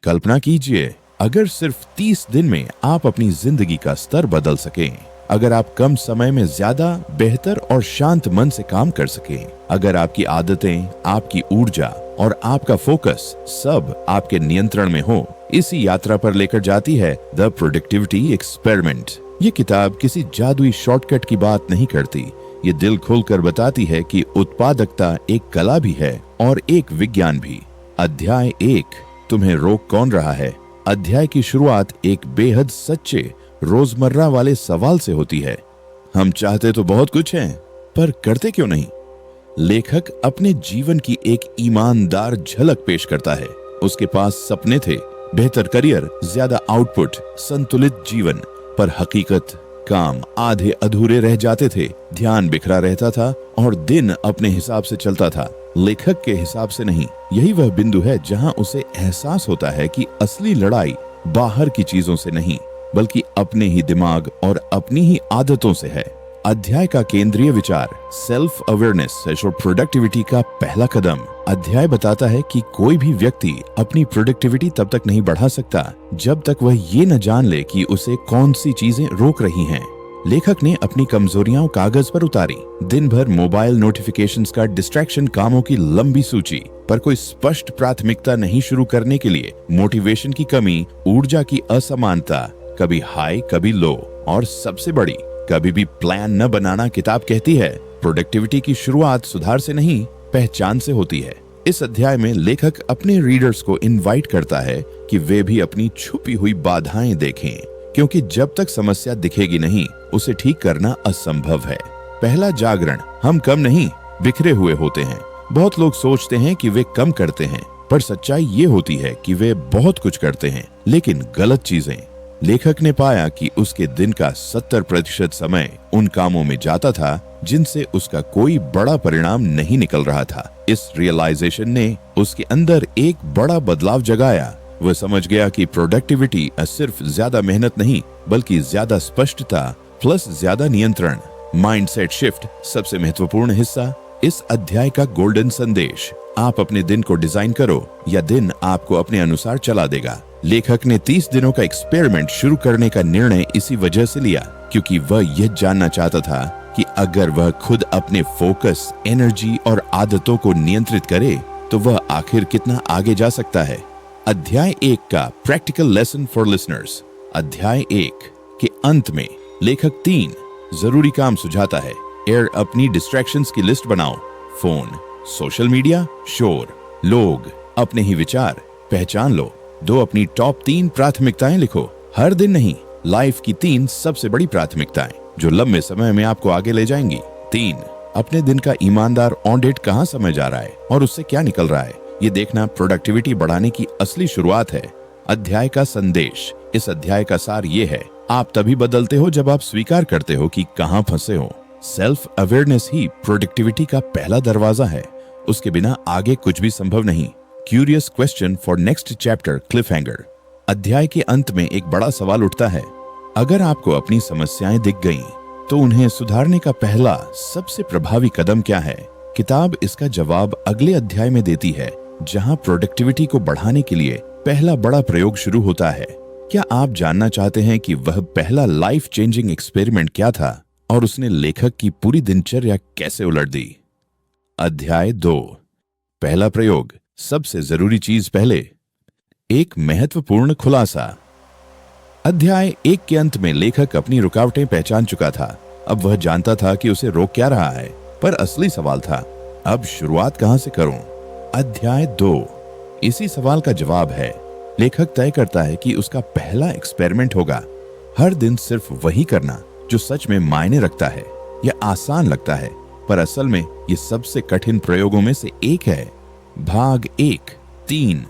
कल्पना कीजिए, अगर सिर्फ 30 दिन में आप अपनी जिंदगी का स्तर बदल सकें, अगर आप कम समय में ज्यादा बेहतर और शांत मन से काम कर सकें, अगर आपकी आदतें, आपकी ऊर्जा और आपका फोकस सब आपके नियंत्रण में हो, इसी यात्रा पर लेकर जाती है द प्रोडक्टिविटी एक्सपेरिमेंट। ये किताब किसी जादुई शॉर्टकट की बात नहीं करती। ये दिल खोलकर बताती है कि उत्पादकता एक कला भी है और एक विज्ञान भी। अध्याय 1, तुम्हें रोक कौन रहा है। अध्याय की शुरुआत एक बेहद सच्चे रोजमर्रा वाले सवाल से होती है। हम चाहते तो बहुत कुछ हैं, पर करते क्यों नहीं। लेखक अपने जीवन की एक ईमानदार झलक पेश करता है। उसके पास सपने थे, बेहतर करियर, ज्यादा आउटपुट, संतुलित जीवन, पर हकीकत काम आधे अधूरे रह जाते थे, ध्यान बिखरा रहता था और दिन अपने हिसाब से चलता था, लेखक के हिसाब से नहीं। यही वह बिंदु है जहां उसे एहसास होता है कि असली लड़ाई बाहर की चीजों से नहीं, बल्कि अपने ही दिमाग और अपनी ही आदतों से है। अध्याय का केंद्रीय विचार सेल्फ अवेयरनेस है और प्रोडक्टिविटी का पहला कदम। अध्याय बताता है कि कोई भी व्यक्ति अपनी प्रोडक्टिविटी तब तक नहीं बढ़ा सकता जब तक वह ये न जान ले कि उसे कौन सी चीजें रोक रही हैं। लेखक ने अपनी कमजोरियां कागज पर उतारी। दिन भर मोबाइल नोटिफिकेशंस का डिस्ट्रैक्शन, कामों की लंबी सूची, पर कोई स्पष्ट प्राथमिकता नहीं शुरू करने के लिए, मोटिवेशन की कमी, ऊर्जा की असमानता, कभी हाई कभी लो, और सबसे बड़ी, कभी भी प्लान न बनाना। किताब कहती है प्रोडक्टिविटी की शुरुआत सुधार से नहीं, पहचान से होती है। इस अध्याय में लेखक अपने रीडर्स को इनवाइट करता है कि वे भी अपनी छुपी हुई बाधाएं देखें, क्योंकि जब तक समस्या दिखेगी नहीं, उसे ठीक करना असंभव है। पहला जागरण, हम कम नहीं, बिखरे हुए होते हैं। बहुत लोग सोचते हैं कि वे कम करते हैं, पर सच्चाई ये होती है कि वे बहुत कुछ करते हैं, लेकिन गलत चीजें। लेखक ने पाया कि उसके दिन का 70% समय उन कामों में जाता था जिनसे उसका कोई बड़ा परिणाम नहीं निकल रहा था। इस रियलाइजेशन ने उसके अंदर एक बड़ा बदलाव जगाया। वह समझ गया कि प्रोडक्टिविटी सिर्फ ज्यादा मेहनत नहीं, बल्कि ज्यादा स्पष्टता प्लस ज्यादा नियंत्रण, माइंडसेट शिफ्ट सबसे महत्वपूर्ण हिस्सा। इस अध्याय का गोल्डन संदेश, आप अपने दिन को डिजाइन करो या दिन आपको अपने अनुसार चला देगा। लेखक ने 30 दिनों का एक्सपेरिमेंट शुरू करने का निर्णय इसी वजह से लिया, क्योंकि वह यह जानना चाहता था कि अगर वह खुद अपने फोकस, एनर्जी और आदतों को नियंत्रित करे तो वह आखिर कितना आगे जा सकता है। अध्याय 1 का प्रैक्टिकल लेसन फॉर लिसनर्स। अध्याय 1 के अंत में लेखक 3 जरूरी काम सुझाता है। अपनी डिस्ट्रैक्शंस की लिस्ट बनाओ। फोन, सोशल मीडिया, शोर, लोग, अपने ही विचार पहचान लो। 2 अपनी टॉप 3 प्राथमिकताएं लिखो। हर दिन नहीं, लाइफ की 3 सबसे बड़ी प्राथमिकताएं जो लंबे समय में आपको आगे ले जाएंगी। 3 अपने दिन का ईमानदार ऑडिट, कहां समय जा रहा है और उससे क्या निकल रहा है, ये देखना प्रोडक्टिविटी बढ़ाने की असली शुरुआत है। अध्याय का संदेश, इस अध्याय का सार ये है, आप तभी बदलते हो जब आप स्वीकार करते हो कि कहां फंसे हो। सेल्फ अवेयरनेस ही प्रोडक्टिविटी का पहला दरवाजा है, उसके बिना आगे कुछ भी संभव नहीं। Curious question for next chapter, cliffhanger. अध्याय के अंत में एक बड़ा सवाल उठता है, अगर आपको अपनी समस्याएं दिख गईं, तो उन्हें सुधारने का पहला सबसे प्रभावी कदम क्या है। किताब इसका जवाब अगले अध्याय में देती है, जहां प्रोडक्टिविटी को बढ़ाने के लिए पहला बड़ा प्रयोग शुरू होता है। क्या आप जानना चाहते हैं कि वह पहला लाइफ चेंजिंग एक्सपेरिमेंट क्या था और उसने लेखक की पूरी दिनचर्या कैसे उलट दी। अध्याय 2, पहला प्रयोग, सबसे जरूरी चीज पहले। एक महत्वपूर्ण खुलासा। अध्याय 1 के अंत में लेखक अपनी रुकावटें पहचान चुका था। अब वह जानता था कि उसे रोक क्या रहा है, पर असली सवाल था, अब शुरुआत कहां से करूं। अध्याय 2 इसी सवाल का जवाब है। लेखक तय करता है कि उसका पहला एक्सपेरिमेंट होगा हर दिन सिर्फ वही करना जो सच में मायने रखता है। यह आसान लगता है, पर असल में ये सबसे कठिन प्रयोगों में से एक है। भाग 1, 3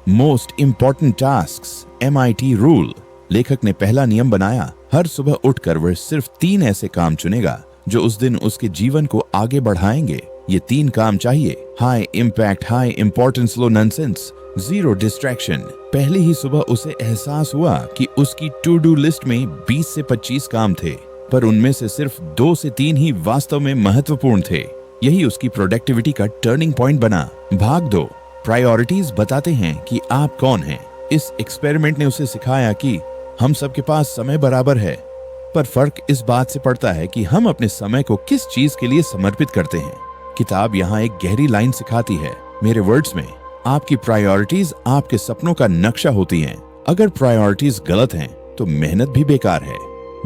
most important tasks, MIT rule. लेखक ने पहला नियम बनाया, हर सुबह उठकर वह सिर्फ 3 ऐसे काम चुनेगा जो उस दिन उसके जीवन को आगे बढ़ाएंगे। ये 3 काम चाहिए, हाई इम्पैक्ट, हाई इंपॉर्टेंस, लो नॉनसेंस, जीरो डिस्ट्रैक्शन। पहली ही सुबह उसे एहसास हुआ कि उसकी टू डू लिस्ट में 20 से 25 काम थे, पर उनमें से सिर्फ 2 से 3 ही वास्तव में महत्वपूर्ण थे। यही उसकी प्रोडक्टिविटी का टर्निंग पॉइंट बना। भाग 2, प्रायोरिटीज बताते हैं कि आप कौन हैं। इस एक्सपेरिमेंट ने उसे सिखाया कि हम सबके पास समय बराबर है, पर फर्क इस बात से पड़ता है कि हम अपने समय को किस चीज के लिए समर्पित करते हैं। किताब यहाँ एक गहरी लाइन सिखाती है, मेरे वर्ड्स में, आपकी प्रायोरिटीज आपके सपनों का नक्शा होती हैं। अगर प्रायोरिटीज गलत हैं तो मेहनत भी बेकार है।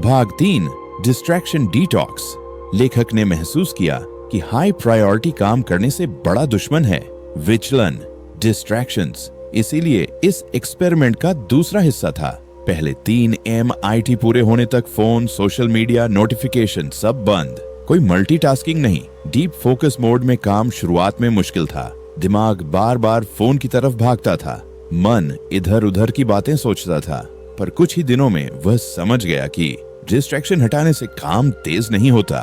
भाग 3, डिस्ट्रैक्शन डिटॉक्स। लेखक ने महसूस किया कि हाई प्रायोरिटी काम करने से बड़ा दुश्मन है विचलन, डिस्ट्रैक्शंस। इसीलिए इस एक्सपेरिमेंट का दूसरा हिस्सा था। पहले 3 MIT पूरे होने तक फोन, सोशल मीडिया, नोटिफिकेशन सब बंद। कोई मल्टीटास्किंग नहीं। डीप फोकस मोड में काम शुरुआत में मुश्किल था। दिमाग बार बार फोन की तरफ भागता था, मन इधर उधर की बातें सोचता था। पर कुछ ही दिनों में वह समझ गया कि डिस्ट्रैक्शन हटाने से काम तेज नहीं होता,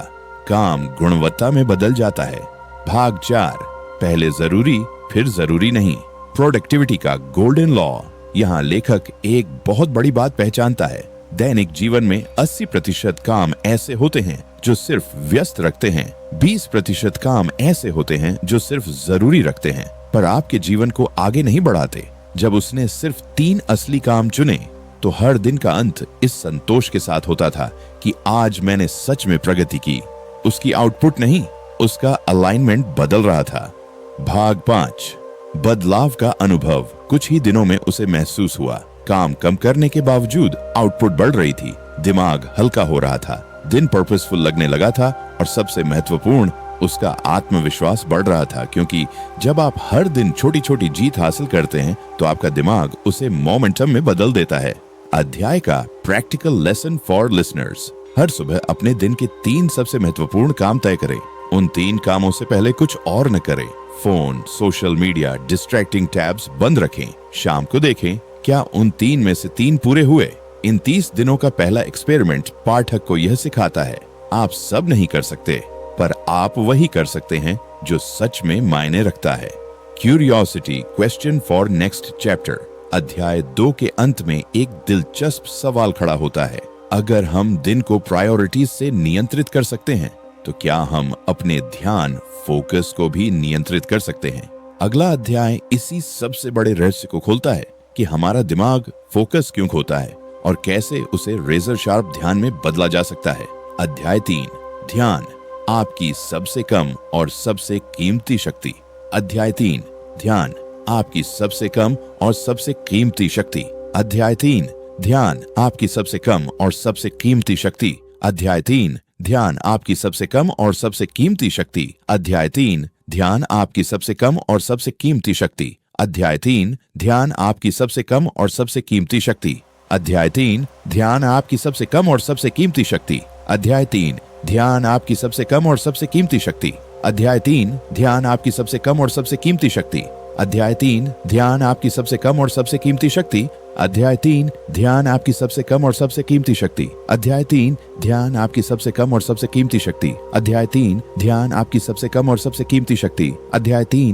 काम गुणवत्ता में बदल जाता है। भाग 4, पहले जरूरी फिर जरूरी नहीं। प्रोडक्टिविटी का गोल्डन लॉ। यहाँ लेखक एक बहुत बड़ी बात पहचानता है। दैनिक जीवन में 80% काम ऐसे होते हैं जो सिर्फ व्यस्त रखते हैं, 20% काम ऐसे होते हैं जो सिर्फ जरूरी रखते हैं, पर आपके जीवन को आगे नहीं बढ़ाते। जब उसने सिर्फ 3 असली काम चुने तो हर दिन का अंत इस संतोष के साथ होता था कि आज मैंने सच में प्रगति की। उसकी आउटपुट नहीं, उसका अलाइनमेंट बदल रहा था। भाग 5, बदलाव का अनुभव। कुछ ही दिनों में उसे महसूस हुआ, काम कम करने के बावजूद आउटपुट बढ़ रही थी, दिमाग हल्का हो रहा था, दिन पर्पसफुल लगने लगा था और सबसे महत्वपूर्ण, उसका आत्मविश्वास बढ़ रहा था। क्योंकि जब आप हर दिन छोटी छोटी जीत हासिल करते हैं तो आपका दिमाग उसे मोमेंटम में बदल देता है। अध्याय का प्रैक्टिकल लेसन फॉर लिसनर्स। हर सुबह अपने दिन के 3 सबसे महत्वपूर्ण काम तय करें। उन 3 कामों से पहले कुछ और न करें। Phone, social media, distracting tabs बंद रखें। शाम को देखें क्या उन 3 में से 3 पूरे हुए। इन 30 दिनों का पहला एक्सपेरिमेंट पाठक को यह सिखाता है, आप सब नहीं कर सकते, पर आप वही कर सकते हैं जो सच में मायने रखता है। Curiosity question for next chapter. अध्याय 2 के अंत में एक दिलचस्प सवाल खड़ा होता है, अगर हम दिन को प्रायोरिटीज से नियंत्रित कर सकते हैं तो क्या हम अपने ध्यान, फोकस को भी नियंत्रित कर सकते हैं। अगला अध्याय इसी सबसे बड़े रहस्य को खोलता है कि हमारा दिमाग फोकस क्यों खोता है और कैसे उसे रेजर शार्प ध्यान में बदला जा सकता है। अध्याय 3, ध्यान, आपकी सबसे कम और सबसे कीमती शक्ति। अध्याय 3, ध्यान, आपकी सबसे कम और सबसे कीमती शक्ति। अध्याय 3, ध्यान, आपकी सबसे कम और सबसे कीमती शक्ति। अध्याय 3, ध्यान, आपकी सबसे कम और सबसे कीमती शक्ति। अध्याय 3, ध्यान, आपकी सबसे कम और सबसे कीमती शक्ति। अध्याय 3, ध्यान, आपकी सबसे कम और सबसे कीमती शक्ति। अध्याय 3, ध्यान, आपकी सबसे कम और सबसे कीमती शक्ति। अध्याय 3, ध्यान, आपकी सबसे कम और सबसे कीमती शक्ति। अध्याय 3, ध्यान, आपकी सबसे कम और सबसे कीमती शक्ति। अध्याय 3, ध्यान, आपकी सबसे कम और सबसे कीमती शक्ति। अध्याय 3, ध्यान, आपकी सबसे कम और सबसे कीमती शक्ति। अध्याय 3, ध्यान, आपकी सबसे कम और सबसे कीमती शक्ति। अध्याय 3, ध्यान, आपकी सबसे कम और सबसे कीमती शक्ति। अध्याय 3, ध्यान, आपकी सबसे कम और सबसे कीमती शक्ति। अध्याय 3, ध्यान, आपकी सबसे कम और सबसे कीमती शक्ति। अध्याय 3,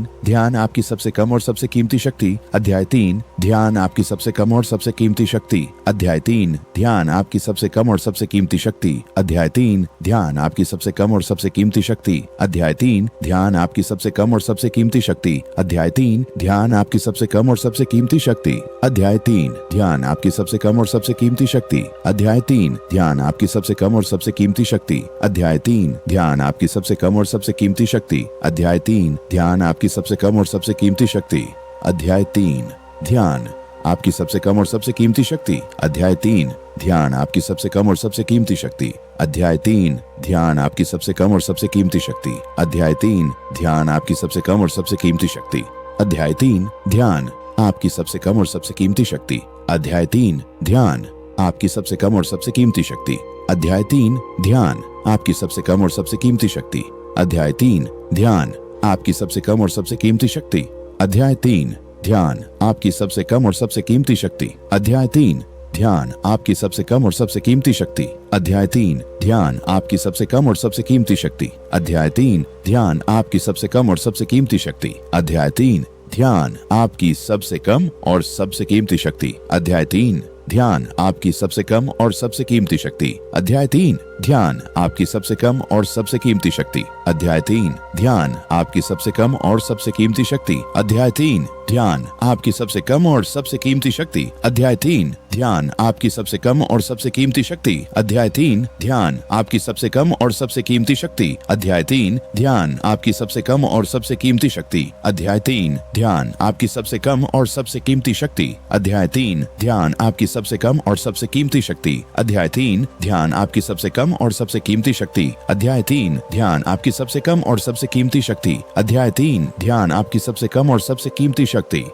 ध्यान, आपकी सबसे कम और सबसे कीमती शक्ति। अध्याय 3, ध्यान, आपकी सबसे कम और सबसे कीमती शक्ति। अध्याय 3, ध्यान, आपकी सबसे कम और सबसे कीमती शक्ति। अध्याय 3, ध्यान, आपकी सबसे कम और सबसे कीमती शक्ति। अध्याय 3, ध्यान, आपकी सबसे कम और सबसे कीमती शक्ति। अध्याय 3, ध्यान, आपकी सबसे कम और सबसे कीमती शक्ति। अध्याय 3, ध्यान, आपकी सबसे कम और सबसे कीमती शक्ति। अध्याय 3, ध्यान, आपकी सबसे कम और सबसे कीमती शक्ति। अध्याय 3, ध्यान, आपकी सबसे कम और सबसे कीमती शक्ति। अध्याय 3, ध्यान, आपकी सबसे कम और सबसे कीमती शक्ति। अध्याय 3, ध्यान, आपकी सबसे कम और सबसे कीमती शक्ति। अध्याय 3, ध्यान, आपकी सबसे कम और सबसे कीमती शक्ति। अध्याय 3, ध्यान, आपकी सबसे कम और सबसे कीमती शक्ति। अध्याय 3, ध्यान, आपकी सबसे कम और सबसे कीमती शक्ति। अध्याय 3, ध्यान, आपकी सबसे कम और सबसे कीमती शक्ति। अध्याय 3, ध्यान, आपकी सबसे कम और सबसे कीमती शक्ति। अध्याय 3, ध्यान, आपकी सबसे कम और सबसे कीमती शक्ति। अध्याय 3, ध्यान, आपकी सबसे कम और सबसे कीमती शक्ति। अध्याय 3, ध्यान, आपकी सबसे कम और सबसे कीमती शक्ति। अध्याय 3, ध्यान, आपकी सबसे कम और सबसे कीमती शक्ति। अध्याय 3, ध्यान, आपकी सबसे कम और सबसे कीमती शक्ति। अध्याय 3, ध्यान आपकी सबसे कम और सबसे कीमती शक्ति। अध्याय 3, ध्यान आपकी सबसे कम और सबसे कीमती शक्ति। अध्याय 3, ध्यान आपकी सबसे कम और सबसे कीमती शक्ति। अध्याय 3, ध्यान आपकी सबसे कम और सबसे कीमती शक्ति। अध्याय 3, ध्यान आपकी सबसे कम और सबसे कीमती शक्ति। अध्याय 3, ध्यान आपकी सबसे कम और सबसे कीमती शक्ति। अध्याय 3, ध्यान आपकी सबसे कम और सबसे कीमती शक्ति। अध्याय 3, ध्यान आपकी सबसे कम और सबसे कीमती शक्ति। अध्याय 3, ध्यान आपकी सबसे कम और सबसे कीमती शक्ति। अध्याय 3, ध्यान आपकी सबसे कम और सबसे कीमती शक्ति। अध्याय 3, ध्यान आपकी सबसे कम और सबसे कीमती शक्ति। अध्याय 3, ध्यान आपकी सबसे कम और सबसे कीमती शक्ति।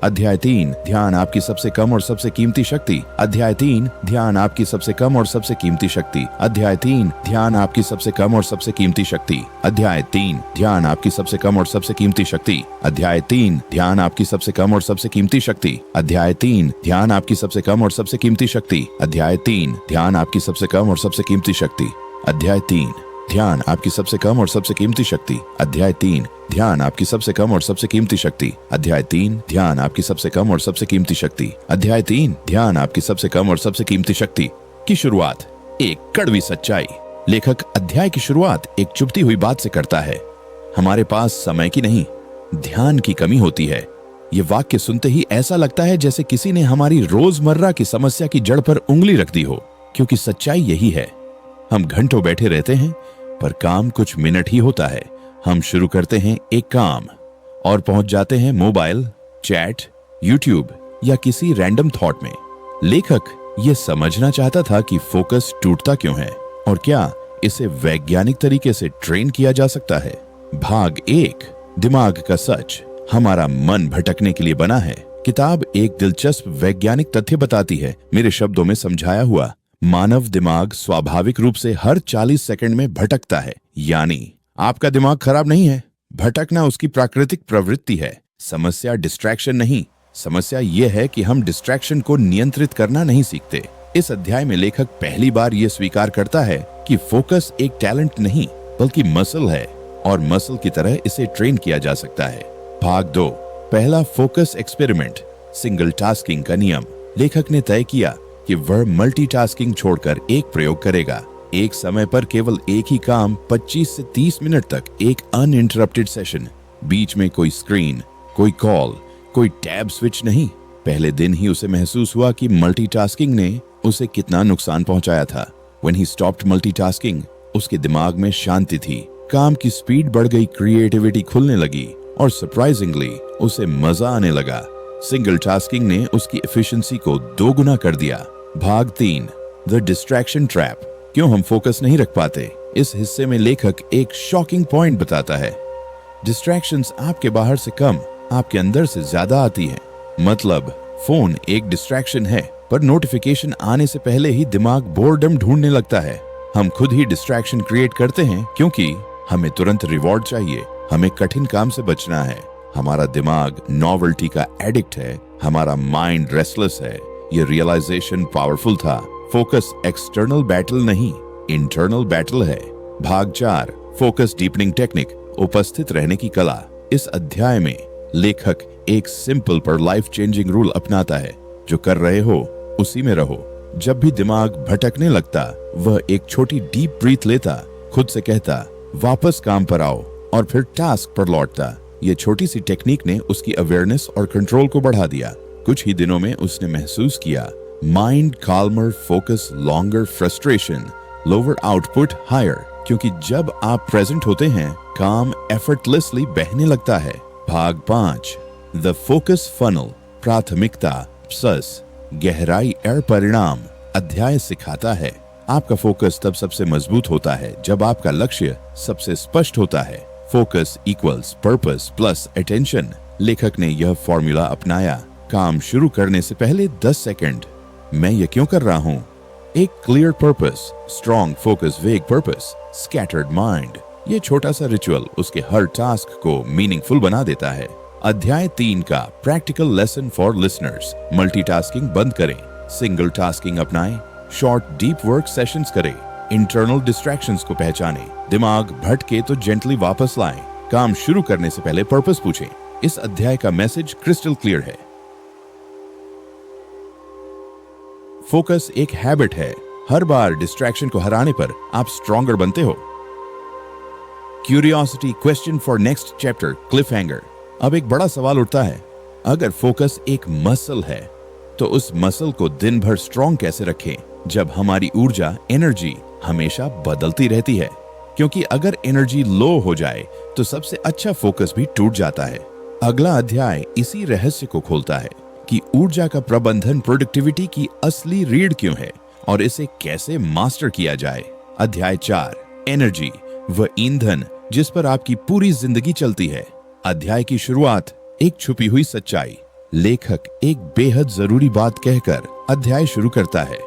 अध्याय 3, ध्यान आपकी सबसे कम और सबसे कीमती शक्ति। अध्याय 3, ध्यान आपकी सबसे कम और सबसे कीमती शक्ति। अध्याय 3, ध्यान आपकी सबसे कम और सबसे कीमती शक्ति। अध्याय 3, ध्यान आपकी सबसे कम और सबसे कीमती शक्ति। अध्याय 3, ध्यान आपकी सबसे कम और सबसे कीमती शक्ति। अध्याय 3, ध्यान आपकी सबसे कम और सबसे कीमती शक्ति। अध्याय 3, ध्यान आपकी सबसे कम और सबसे कीमती शक्ति। अध्याय 3, ध्यान आपकी सबसे कम और सबसे कीमती शक्ति। अध्याय 3, ध्यान आपकी सबसे कम और सबसे कीमती शक्ति। अध्याय 3, ध्यान आपकी सबसे कम और सबसे कीमती शक्ति। अध्याय 3, ध्यान आपकी सबसे कम और सबसे कीमती शक्ति। अध्याय 3, ध्यान आपकी सबसे कम और सबसे कीमती शक्ति की शुरुआत एक कड़वी सच्चाई। लेखक अध्याय की शुरुआत एक चुभती हुई बात से करता है। हमारे पास समय की नहीं, ध्यान की कमी होती है। ये वाक्य सुनते ही ऐसा लगता है जैसे किसी ने हमारी रोजमर्रा की समस्या की जड़ पर उंगली रख दी हो, क्योंकि सच्चाई यही है। हम घंटों बैठे रहते हैं पर काम कुछ मिनट ही होता है। हम शुरू करते हैं एक काम और पहुंच जाते हैं मोबाइल, चैट, यूट्यूब या किसी रैंडम थॉट में। लेखक ये समझना चाहता था कि फोकस टूटता क्यों है और क्या इसे वैज्ञानिक तरीके से ट्रेन किया जा सकता है। भाग 1, दिमाग का सच। हमारा मन भटकने के लिए बना है। किताब एक दिलचस्प वैज्ञानिक तथ्य बताती है, मेरे शब्दों में समझाया हुआ। मानव दिमाग स्वाभाविक रूप से हर 40 सेकंड में भटकता है। यानी आपका दिमाग खराब नहीं है, भटकना उसकी प्राकृतिक प्रवृत्ति है। समस्या डिस्ट्रैक्शन नहीं, समस्या यह है कि हम डिस्ट्रैक्शन को नियंत्रित करना नहीं सीखते। इस अध्याय में लेखक पहली बार यह स्वीकार करता है कि फोकस एक टैलेंट नहीं बल्कि मसल है और मसल की तरह इसे ट्रेन किया जा सकता है। भाग 2, पहला फोकस एक्सपेरिमेंट, सिंगल टास्किंग का नियम। लेखक ने तय किया कि वह मल्टीटास्किंग छोड़कर एक प्रयोग करेगा। एक समय पर केवल एक ही काम 25 से 30 मिनट तक, एक अनइंटरप्टेड सेशन। बीच में कोई स्क्रीन, कोई कॉल, कोई टैब स्विच नहीं। पहले दिन ही उसे महसूस हुआ कि मल्टीटास्किंग ने उसे कितना नुकसान पहुंचाया था। When he stopped multitasking, उसके दिमाग में शांति थी, काम की स्पीड बढ़ गई, क्रिएटिविटी खुलने लगी और सरप्राइजिंगली उसे मजा आने लगा। सिंगल टास्किंग ने उसकी एफिशिएंसी को 2 गुना कर दिया। भाग 3, द डिस्ट्रैक्शन ट्रैप। क्यों हम फोकस नहीं रख पाते? इस हिस्से में लेखक एक शॉकिंग पॉइंट बताता है। डिस्ट्रैक्शंस आपके बाहर से कम, आपके अंदर से ज्यादा आती है। मतलब फोन एक डिस्ट्रैक्शन है, पर नोटिफिकेशन आने से पहले ही दिमाग बोर्डम ढूंढने लगता है। हम खुद ही डिस्ट्रैक्शन क्रिएट करते हैं क्योंकि हमें तुरंत रिवॉर्ड चाहिए, हमें कठिन काम से बचना है। हमारा दिमाग नॉवेल्टी का एडिक्ट है, हमारा माइंड रेस्टलेस है। ये रियलाइजेशन पावरफुल था। फोकस एक्सटर्नल बैटल नहीं, इंटरनल बैटल है। भाग 4, फोकस डीपनिंग टेक्निक, उपस्थित रहने की कला। इस अध्याय में लेखक एक सिंपल पर लाइफ चेंजिंग रूल अपनाता है, जो कर रहे हो उसी में रहो। जब भी दिमाग भटकने लगता, वह एक छोटी डीप ब्रीथ लेता, खुद से कहता वापस काम पर आओ और फिर टास्क पर लौटता। ये छोटी सी टेक्निक ने उसकी अवेयरनेस और कंट्रोल को बढ़ा दिया। कुछ ही दिनों में उसने महसूस किया, mind calmer, focus longer, frustration lower, output higher. क्योंकि जब आप प्रेजेंट होते हैं, काम एफर्टलेसली बहने लगता है। भाग 5, द फोकस फनल, प्राथमिकता, सस, गहराई और परिणाम। अध्याय सिखाता है आपका फोकस तब सबसे मजबूत होता है जब आपका लक्ष्य सबसे स्पष्ट होता है। Focus equals purpose plus attention. लेखक ने यह फॉर्मूला अपनाया। काम शुरू करने से पहले 10 सेकंड, मैं ये क्यों कर रहा हूँ? एक क्लियर पर्पस, स्ट्रॉन्ग फोकस, वेग पर्पस, स्कैटर्ड माइंड। ये छोटा सा रिचुअल उसके हर टास्क को मीनिंगफुल बना देता है। अध्याय 3 का practical lesson for listeners, multitasking बंद करें, सिंगल टास्किंग अपनाएं, शॉर्ट डीप वर्क सेशंस करें, इंटरनल डिस्ट्रैक्शंस को पहचानें, दिमाग भटके तो जेंटली वापस लाएं, काम शुरू करने से पहले पर्पस पूछें। इस अध्याय का मैसेज क्रिस्टल क्लियर है, फोकस एक हैबिट है। हर बार डिस्ट्रैक्शन को हराने पर आप स्ट्रॉन्गर बनते हो। Curiosity question for next chapter, Cliff hanger. अब एक बड़ा सवाल उठता है, अगर फोकस एक मसल है तो उस मसल को दिन भर स्ट्रॉन्ग कैसे रखें जब हमारी ऊर्जा, एनर्जी हमेशा बदलती रहती है? क्योंकि अगर एनर्जी लो हो जाए तो सबसे अच्छा फोकस भी टूट जाता है। अगला अध्याय इसी रहस्य को खोलता है कि ऊर्जा का प्रबंधन प्रोडक्टिविटी की असली रीढ़ क्यों है और इसे कैसे मास्टर किया जाए। अध्याय 4, एनर्जी, वह ईंधन जिस पर आपकी पूरी जिंदगी चलती है। अध्याय की शुरुआत एक छुपी हुई सच्चाई। लेखक एक बेहद जरूरी बात कहकर अध्याय शुरू करता है।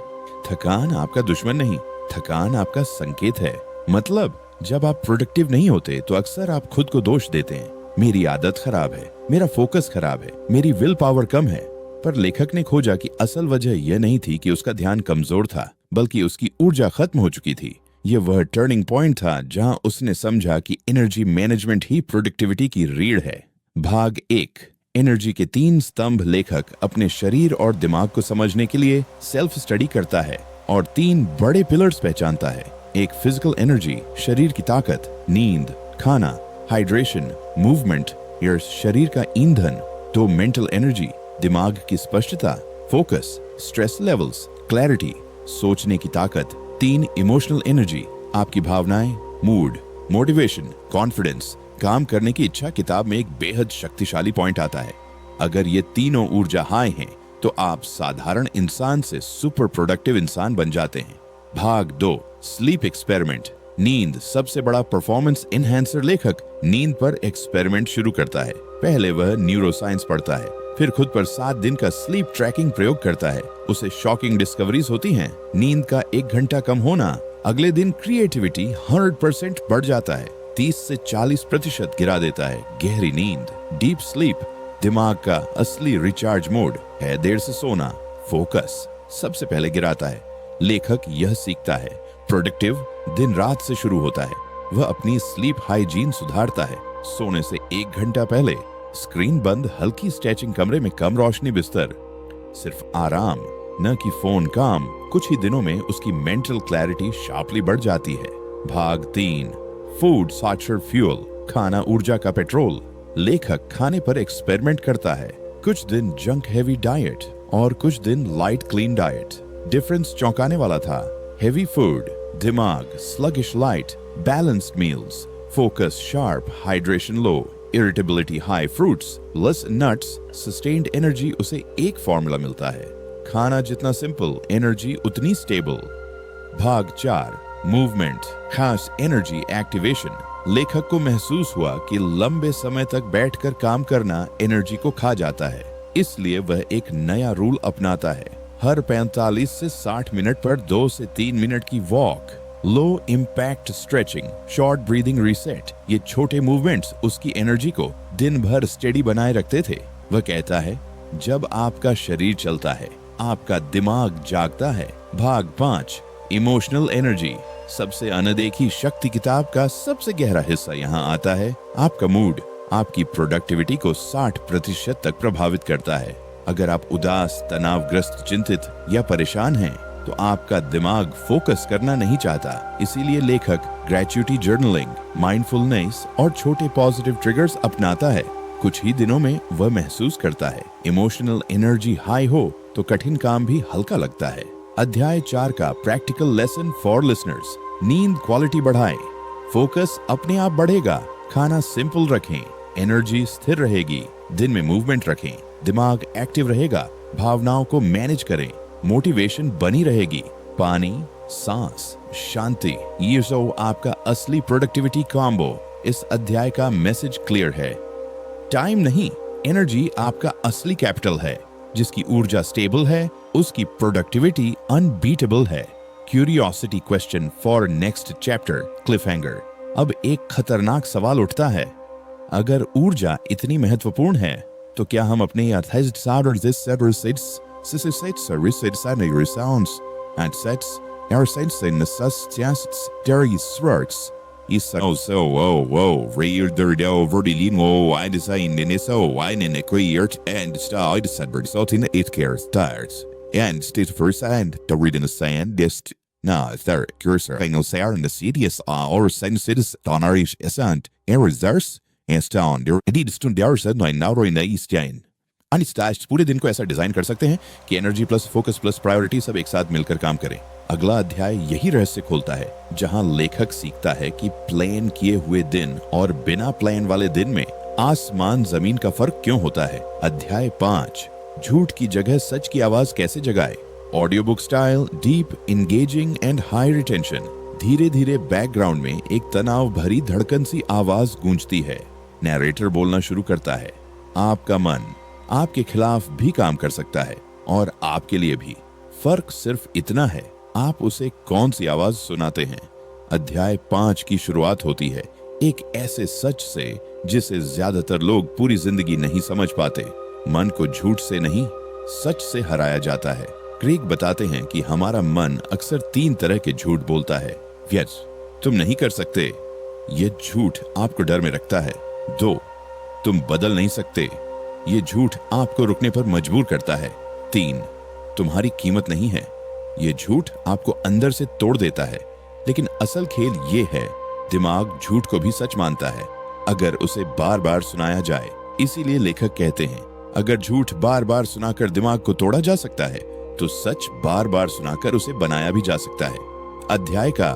थकान आपका दुश्मन नहीं, थकान आपका संकेत है। मतलब जब आप प्रोडक्टिव नहीं होते तो अक्सर आप खुद को दोष देते हैं, मेरी आदत खराब है, मेरा फोकस खराब है, मेरी विल पावर कम है। पर लेखक ने खोजा कि असल वजह यह नहीं थी कि उसका ध्यान कमजोर था, बल्कि उसकी ऊर्जा खत्म हो चुकी थी। यह वह टर्निंग पॉइंट था जहां उसने समझा कि एनर्जी मैनेजमेंट ही प्रोडक्टिविटी की रीढ़ है। भाग 1, एनर्जी के 3 स्तंभ। लेखक अपने शरीर और दिमाग को समझने के लिए सेल्फ स्टडी करता है और 3 बड़े पिलर्स पहचानता है। एक फिजिकल एनर्जी, शरीर की ताकत, नींद, खाना, हाइड्रेशन, मूवमेंट, यह शरीर का ईंधन। 2 मेंटल एनर्जी, दिमाग की स्पष्टता, फोकस, स्ट्रेस लेवल्स, क्लैरिटी, सोचने की ताकत। 3 इमोशनल एनर्जी, आपकी भावनाएं, मूड, मोटिवेशन, कॉन्फिडेंस, काम करने की इच्छा। किताब में एक बेहद शक्तिशाली पॉइंट आता है, अगर ये तीनों ऊर्जा हाई हैं तो आप साधारण इंसान से सुपर प्रोडक्टिव इंसान बन जाते हैं। भाग 2, स्लीप एक्सपेरिमेंट, नींद सबसे बड़ा परफॉर्मेंस एनहांसर। लेखक नींद पर एक्सपेरिमेंट शुरू करता है। पहले वह न्यूरोसाइंस पढ़ता है, फिर खुद पर 7 दिन का स्लीप ट्रैकिंग प्रयोग करता है। उसे शॉकिंग डिस्कवरीज होती हैं। नींद का 1 घंटा कम होना, अगले दिन क्रिएटिविटी 100% बढ़ जाता है, 30 से 40% गिरा देता है। गहरी नींद, डीप स्लीप, दिमाग का असली रिचार्ज मोड है। देर से सोना, फोकस सबसे पहले गिराता है। लेखक यह सीखता है, प्रोडक्टिव दिन रात से शुरू होता है। वह अपनी स्लीप हाइजीन सुधारता है। सोने से 1 घंटा पहले स्क्रीन बंद, हल्की स्ट्रेचिंग, कमरे में कम रोशनी, बिस्तर, सिर्फ आराम, न कि फोन काम। कुछ ही दिनों में उसकी मेंटल क्लैरिटी शार्पली बढ़ जाती है। भाग 3, फूड साक्षर फ्यूल, खाना ऊर्जा का पेट्रोल। लेखक खाने पर एक्सपेरिमेंट करता है। कुछ दिन जंक हेवी डाइट और कुछ दिन लाइट क्लीन डाइट। डिफरेंस चौंकाने वाला था। हेवी फूड, दिमाग sluggish light, balanced meals, focus sharp, hydration low, irritability high, fruits less nuts, sustained energy. उसे एक फॉर्मूला मिलता है, खाना जितना सिंपल, एनर्जी उतनी स्टेबल। भाग 4, मूवमेंट, खास एनर्जी एक्टिवेशन। लेखक को महसूस हुआ कि लंबे समय तक बैठकर काम करना एनर्जी को खा जाता है, इसलिए वह एक नया रूल अपनाता है। हर 45 से 60 मिनट पर 2 से 3 मिनट की walk, low impact stretching, short breathing reset. ये छोटे मूवमेंट्स उसकी एनर्जी को दिन भर स्टेडी बनाए रखते थे। वह कहता है, जब आपका शरीर चलता है, आपका दिमाग जागता है। भाग 5, इमोशनल एनर्जी, सबसे अनदेखी शक्ति। किताब का सबसे गहरा हिस्सा यहाँ आता है। आपका मूड आपकी प्रोडक्टिविटी को 60% तक प्रभावित करता है। अगर आप उदास, तनावग्रस्त, चिंतित या परेशान हैं, तो आपका दिमाग फोकस करना नहीं चाहता। इसीलिए लेखक ग्रेचुइटी जर्नलिंग, माइंडफुलनेस और छोटे पॉजिटिव ट्रिगर्स अपनाता है। कुछ ही दिनों में वह महसूस करता है, इमोशनल एनर्जी हाई हो तो कठिन काम भी हल्का लगता है। अध्याय 4 का प्रैक्टिकल लेसन फॉर लिसनर्स, नींद क्वालिटी बढ़ाएं, फोकस अपने आप बढ़ेगा, खाना सिंपल रखें, एनर्जी स्थिर रहेगी, दिन में मूवमेंट रखें, दिमाग एक्टिव रहेगा, भावनाओं को मैनेज करें, मोटिवेशन बनी रहेगी, पानी, सांस, शांति। ये सब आपका असली प्रोडक्टिविटी कॉम्बो। इस अध्याय का मैसेज क्लियर है, टाइम नहीं, एनर्जी आपका असली कैपिटल है। जिसकी ऊर्जा स्टेबल है, उसकी प्रोडक्टिविटी अनबीटेबल है। Curiosity question for next chapter, Cliff hanger. अब एक खतरनाक सवाल उठता है, अगर ऊर्जा इतनी महत्वपूर्ण है तो क्या हम अपने And state first and to read in the sand, just na there cursor thing was there in the cities or sensitive donorish isn't errors and stone there indeed stone there said no now in the east chain अनस्टैच्ड पूरे दिन को ऐसा design कर सकते हैं कि energy plus focus plus priority सब एक साथ मिलकर काम करें। अगला अध्याय यही रहस्य खोलता है जहां लेखक सीखता है कि प्लान किए हुए दिन और बिना प्लान वाले दिन में आसमान जमीन का फर्क क्यों होता है। अध्याय 5 झूठ की जगह सच की आवाज कैसे जगाए। Audio book style deep engaging and high retention. धीरे धीरे बैकग्राउंड में एक तनाव भरी धड़कन सी आवाज गूंजती है। नैरेटर बोलना शुरू करता है, आपका मन आपके खिलाफ भी काम कर सकता है और आपके लिए भी। फर्क सिर्फ इतना है आप उसे कौन सी आवाज सुनाते हैं। अध्याय 5 की शुरुआत होती है एक ऐसे सच से जिसे ज्यादातर लोग पूरी जिंदगी नहीं समझ पाते। मन को झूठ से नहीं सच से हराया जाता है। क्रेग बताते हैं कि हमारा मन अक्सर 3 तरह के झूठ बोलता है। यस, तुम नहीं कर सकते, ये झूठ आपको डर में रखता है। 2, तुम बदल नहीं सकते, ये झूठ आपको रुकने पर मजबूर करता है। 3, तुम्हारी कीमत नहीं है, ये झूठ आपको अंदर से तोड़ देता है। लेकिन असल खेल ये है, दिमाग झूठ को भी सच मानता है अगर उसे बार बार सुनाया जाए। इसीलिए लेखक कहते हैं अगर झूठ बार बार सुनाकर दिमाग को तोड़ा जा सकता है तो सच बार बार सुनाकर उसे बनाया भी जा सकता है। अध्याय का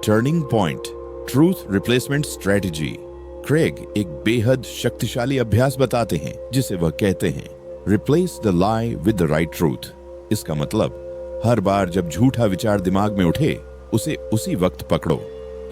turning point, truth replacement strategy. Craig एक बेहद शक्तिशाली अभ्यास बताते हैं जिसे वह कहते हैं replace the lie with the right truth. इसका मतलब हर बार जब झूठा विचार दिमाग में उठे उसे उसी वक्त पकड़ो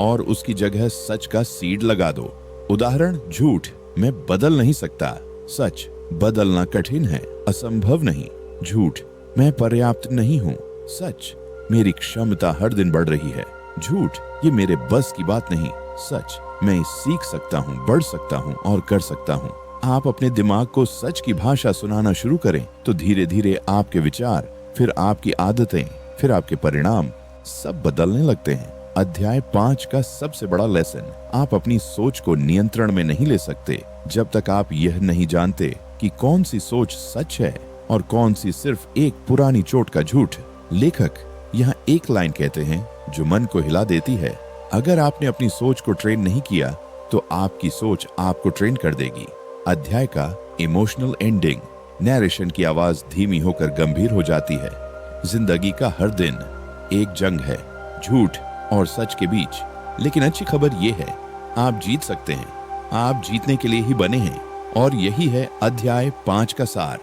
और उसकी जगह सच का सीड लगा दो। उदाहरण, झूठ मैं बदल नहीं सकता, सच बदलना कठिन है, असंभव नहीं। झूठ मैं पर्याप्त नहीं हूँ, सच मेरी क्षमता हर दिन बढ़ रही है। झूठ ये मेरे बस की बात नहीं, सच मैं सीख सकता हूँ, बढ़ सकता हूँ और कर सकता हूँ। आप अपने दिमाग को सच की भाषा सुनाना शुरू करें तो धीरे धीरे आपके विचार, फिर आपकी आदतें, फिर आपके परिणाम सब बदलने लगते हैं। अध्याय 5 का सबसे बड़ा लेसन, आप अपनी सोच को नियंत्रण में नहीं ले सकते जब तक आप यह नहीं जानते कि कौन सी सोच सच है और कौन सी सिर्फ एक पुरानी चोट का झूठ। लेखक यहाँ एक लाइन कहते हैं जो मन को हिला देती है, अगर आपने अपनी सोच को ट्रेन नहीं किया तो आपकी सोच आपको ट्रेन कर देगी। अध्याय का इमोशनल एंडिंग, नैरेशन की आवाज धीमी होकर गंभीर हो जाती है। जिंदगी का हर दिन एक जंग है, झूठ और सच के बीच। लेकिन अच्छी खबर ये है, आप जीत सकते हैं, आप जीतने के लिए ही बने हैं। और यही है अध्याय 5 का सार।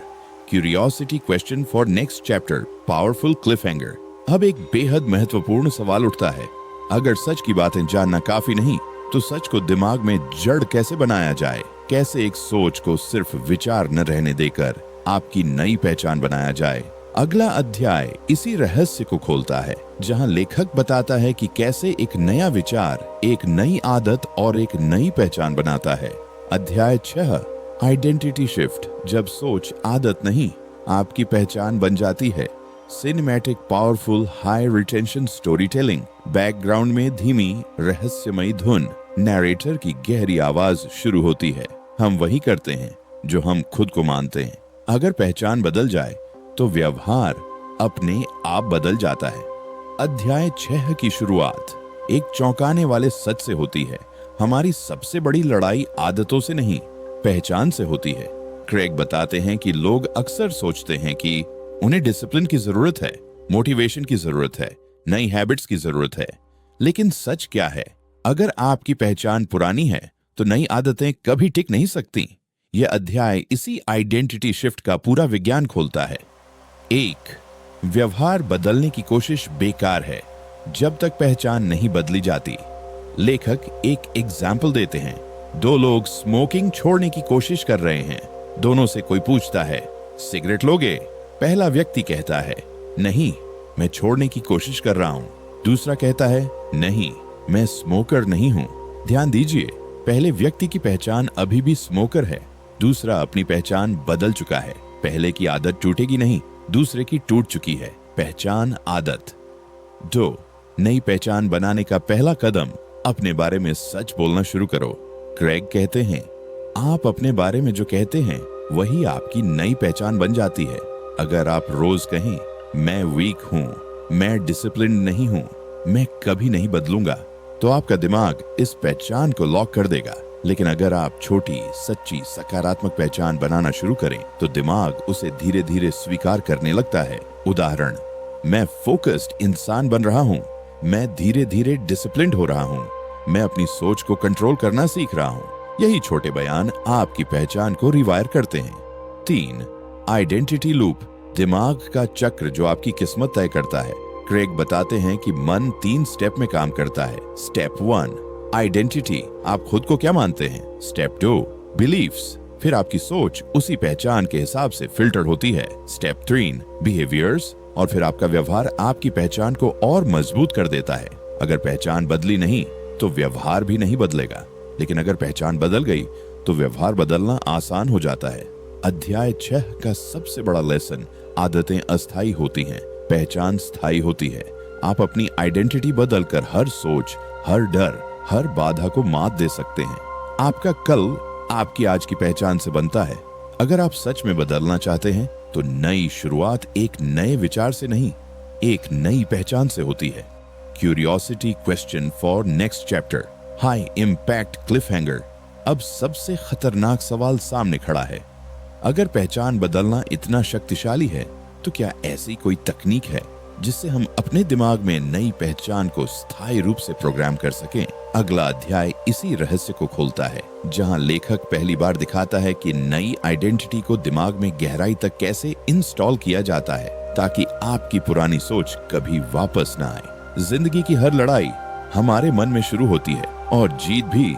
Curiosity question for next chapter, powerful cliffhanger. अब एक बेहद महत्वपूर्ण सवाल उठता है, अगर सच की बातें जानना काफी नहीं तो सच को दिमाग में जड़ कैसे बनाया जाए। कैसे एक सोच को सिर्फ विचार न रहने देकर आपकी नई पहचान बनाया जाए। अगला अध्याय इसी रहस्य को खोलता है जहां लेखक बताता है कि कैसे एक नया विचार, एक नई आदत और एक नई पहचान बनाता है। अध्याय 6 आइडेंटिटी शिफ्ट, जब सोच आदत नहीं आपकी पहचान बन जाती है। Cinematic powerful high retention story telling, background में धीमी रहस्यमयी धुन, नैरेटर की गहरी आवाज शुरू होती है। हम वही करते हैं जो हम खुद को मानते हैं। अगर पहचान बदल जाए तो व्यवहार अपने आप बदल जाता है। अध्याय 6 की शुरुआत एक चौंकाने वाले सच से होती है, हमारी सबसे बड़ी लड़ाई आदतों से नहीं पहचान से होती है। क्रेग बताते हैं कि लोग अक्सर सोचते हैं कि उन्हें डिसिप्लिन की जरूरत है, मोटिवेशन की जरूरत है, नई हैबिट्स की जरूरत है। लेकिन सच क्या है, अगर आपकी पहचान पुरानी है तो नई आदतें कभी टिक नहीं सकती। यह अध्याय इसी आइडेंटिटी शिफ्ट का पूरा विज्ञान खोलता है। 1, व्यवहार बदलने की कोशिश बेकार है जब तक पहचान नहीं बदली जाती। लेखक एक एग्जाम्पल देते हैं, 2 लोग स्मोकिंग छोड़ने की कोशिश कर रहे हैं। दोनों से कोई पूछता है, सिगरेट लोगे? पहला व्यक्ति कहता है, नहीं, मैं छोड़ने की कोशिश कर रहा हूँ। दूसरा कहता है, नहीं, मैं स्मोकर नहीं हूँ। ध्यान दीजिए, पहले व्यक्ति की पहचान अभी भी स्मोकर है, दूसरा अपनी पहचान बदल चुका है। पहले की आदत टूटेगी नहीं, दूसरे की टूट चुकी है। पहचान आदत। 2, नई पहचान बनाने का पहला कदम, अपने बारे में सच बोलना शुरू करो। क्रेग कहते हैं, आप अपने बारे में जो कहते हैं वही आपकी नई पहचान बन जाती है। अगर आप रोज कहें, मैं वीक हूँ, मैं डिसिप्लिन नहीं हूँ, मैं कभी नहीं बदलूंगा, तो आपका दिमाग इस पहचान को लॉक कर देगा। लेकिन अगर आप छोटी, सच्ची, सकारात्मक पहचान बनाना शुरू करें तो दिमाग उसे धीरे धीरे स्वीकार करने लगता है। उदाहरण, मैं फोकस्ड इंसान बन रहा हूँ, मैं धीरे धीरे डिसिप्लिन्ड हो रहा हूँ, मैं अपनी सोच को कंट्रोल करना सीख रहा हूँ। यही छोटे बयान आपकी पहचान को रिवायर करते हैं। 3. आइडेंटिटी लूप, दिमाग का चक्र जो आपकी किस्मत तय करता है। क्रेग बताते हैं कि मन 3 स्टेप में काम करता है। स्टेप 1, आइडेंटिटी, आप खुद को क्या मानते हैं। स्टेप 2, बिलीफ्स, फिर आपकी सोच उसी पहचान के हिसाब से फिल्टर होती है। स्टेप 3, बिहेवियर्स, और फिर आपका व्यवहार आपकी पहचान को और मजबूत कर देता है। अगर पहचान बदली नहीं तो व्यवहार भी नहीं बदलेगा, लेकिन अगर पहचान बदल गई तो व्यवहार बदलना आसान हो जाता है। अध्याय 6 का सबसे बड़ा लेसन, आदतें अस्थायी होती हैं, पहचान स्थायी होती है। आप अपनी आइडेंटिटी बदलकर हर सोच, हर डर, हर बाधा को मात दे सकते हैं। आपका कल आपकी आज की पहचान से बनता है। अगर आप सच में बदलना चाहते हैं तो नई शुरुआत एक नए विचार से नहीं, एक नई पहचान से होती है। Curiosity question for next chapter, high impact cliffhanger. अब सबसे खतरनाक सवाल सामने खड़ा है। अगर पहचान बदलना इतना शक्तिशाली है तो क्या ऐसी कोई तकनीक है जिससे हम अपने दिमाग में नई पहचान को स्थायी रूप से प्रोग्राम कर सकें? अगला अध्याय इसी रहस्य को खोलता है, जहां लेखक पहली बार दिखाता है कि नई आइडेंटिटी को दिमाग में गहराई तक कैसे इंस्टॉल किया जाता है ताकि आपकी पुरानी सोच कभी वापस ना आए। जिंदगी की हर लड़ाई हमारे मन में शुरू होती है और जीत भी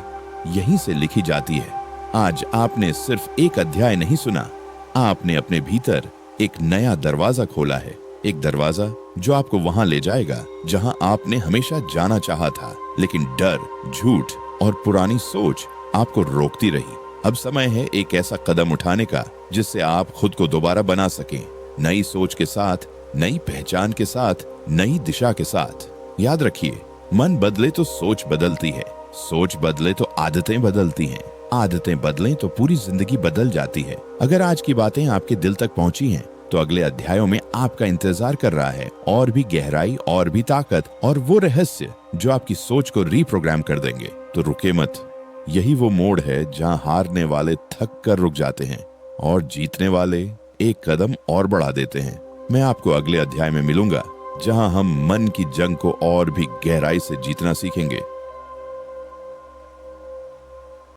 यहीं से लिखी जाती है। आज आपने सिर्फ एक अध्याय नहीं सुना, आपने अपने भीतर एक नया दरवाजा खोला है, एक दरवाजा जो आपको वहां ले जाएगा जहां आपने हमेशा जाना चाहा था, लेकिन डर, झूठ और पुरानी सोच आपको रोकती रही। अब समय है एक ऐसा कदम उठाने का जिससे आप खुद को दोबारा बना सकें, नई सोच के साथ, नई पहचान के साथ, नई दिशा के साथ। याद रखिए, मन बदले तो सोच बदलती है, सोच बदले तो आदतें बदलती हैं, आदतें बदलें तो पूरी जिंदगी बदल जाती है। अगर आज की बातें आपके दिल तक पहुंची हैं तो अगले अध्यायों में आपका इंतजार कर रहा है और भी गहराई, और भी ताकत, और वो रहस्य जो आपकी सोच को रीप्रोग्राम कर देंगे। तो रुके मत, यही वो मोड़ है जहां हारने वाले थक कर रुक जाते हैं और जीतने वाले एक कदम और बढ़ा देते हैं। मैं आपको अगले अध्याय में मिलूंगा जहां हम मन की जंग को और भी गहराई से जीतना सीखेंगे।